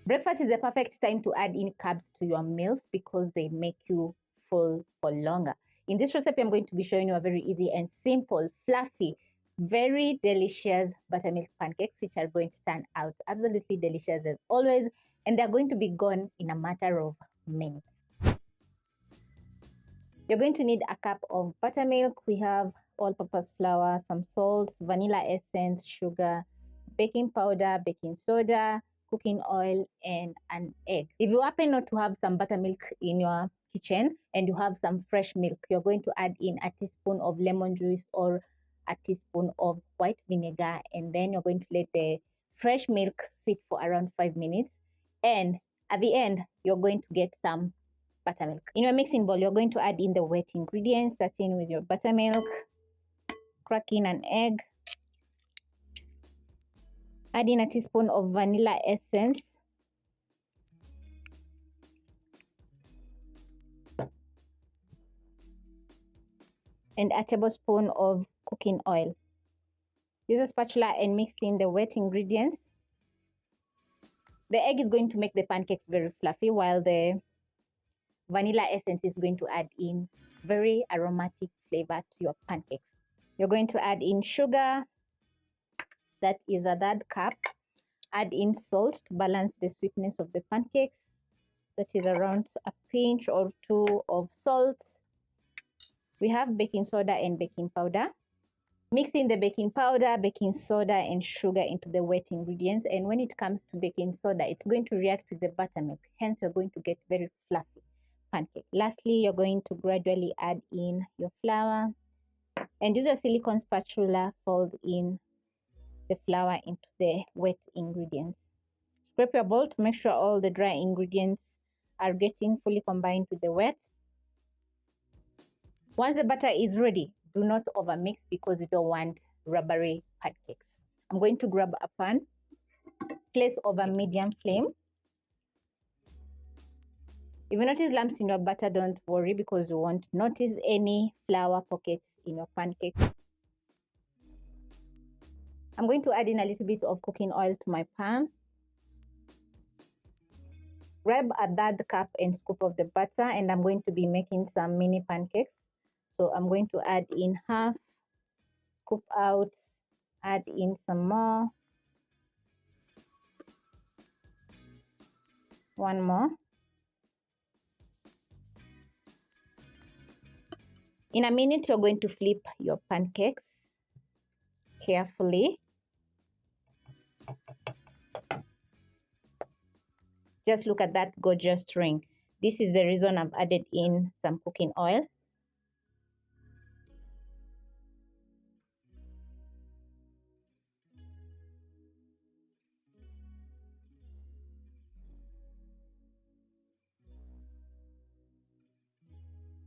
Breakfast is the perfect time to add in carbs to your meals because they make you full for longer. In this recipe, I'm going to be showing you a very easy and simple, fluffy, very delicious buttermilk pancakes, which are going to turn out absolutely delicious as always, and they're going to be gone in a matter of minutes. You're going to need a cup of buttermilk. We have all-purpose flour, some salt, vanilla essence, sugar, baking powder, baking soda, cooking oil, and an egg. If you happen not to have some buttermilk in your kitchen and you have some fresh milk, you're going to add in a teaspoon of lemon juice or a teaspoon of white vinegar, and then you're going to let the fresh milk sit for around 5 minutes, and at the end you're going to get some buttermilk. In your mixing bowl, you're going to add in the wet ingredients, starting with your buttermilk, crack in an egg, add in a teaspoon of vanilla essence, and a tablespoon of cooking oil. Use a spatula and mix in the wet ingredients. The egg is going to make the pancakes very fluffy, while the vanilla essence is going to add in very aromatic flavor to your pancakes. You're going to add in sugar, that is a third cup. Add in salt to balance the sweetness of the pancakes, that is around a pinch or two of salt. We have baking soda and baking powder. Mix in the baking powder, baking soda, and sugar into the wet ingredients, and when it comes to baking soda, it's going to react with the buttermilk, hence you're going to get very fluffy pancake. Lastly, you're going to gradually add in your flour and use your silicone spatula, fold in the flour into the wet ingredients. Scrape your bowl to make sure all the dry ingredients are getting fully combined with the wet. Once the batter is ready, do not overmix because you don't want rubbery pancakes. I'm going to grab a pan, place over medium flame. If you notice lumps in your batter, don't worry because you won't notice any flour pockets in your pancake. I'm going to add in a little bit of cooking oil to my pan. Grab a third cup and scoop of the butter, and I'm going to be making some mini pancakes. So I'm going to add in half, scoop out, add in some more, one more. In a minute, you're going to flip your pancakes carefully. Just look at that gorgeous ring. This is the reason I've added in some cooking oil.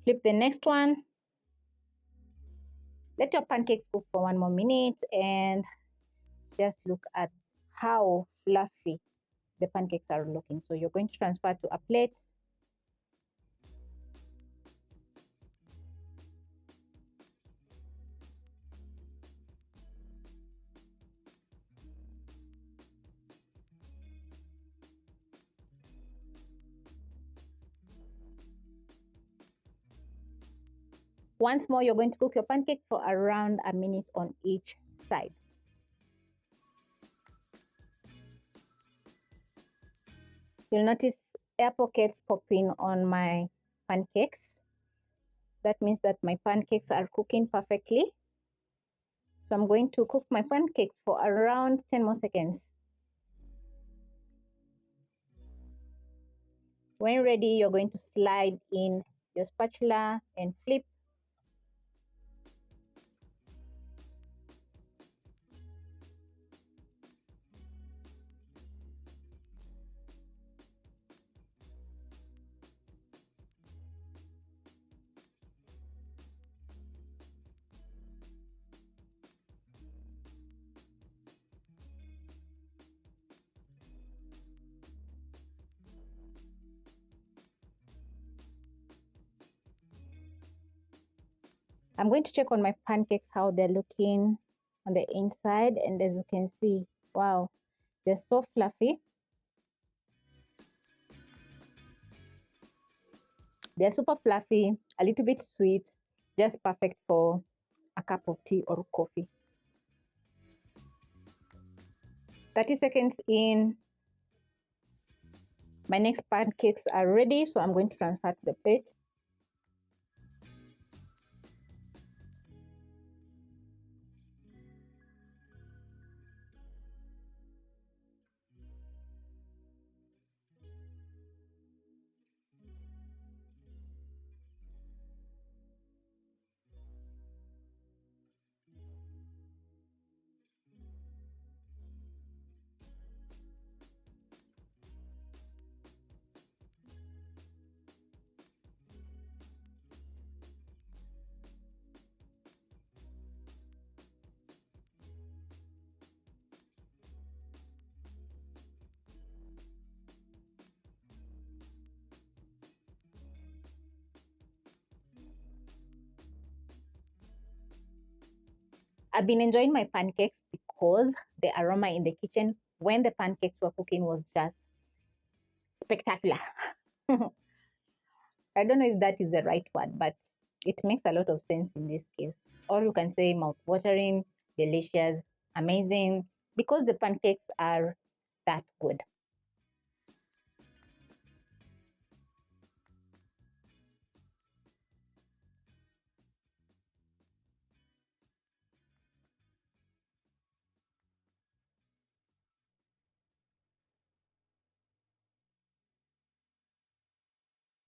Flip the next one. Let your pancakes cook for 1 more minute and just look at how fluffy the pancakes are looking. So you're going to transfer to a plate. Once more, you're going to cook your pancakes for around a minute on each side. You'll notice air pockets popping on my pancakes. That means that my pancakes are cooking perfectly. So I'm going to cook my pancakes for around 10 more seconds. When ready, you're going to slide in your spatula and flip. I'm going to check on my pancakes how they're looking on the inside, and as you can see, wow, they're so fluffy. They're super fluffy, a little bit sweet, just perfect for a cup of tea or coffee. 30 seconds in, my next pancakes are ready, so I'm going to transfer to the plate. I've been enjoying my pancakes because the aroma in the kitchen when the pancakes were cooking was just spectacular. I don't know if that is the right word, but it makes a lot of sense in this case. Or you can say mouth-watering, delicious, amazing, because the pancakes are that good.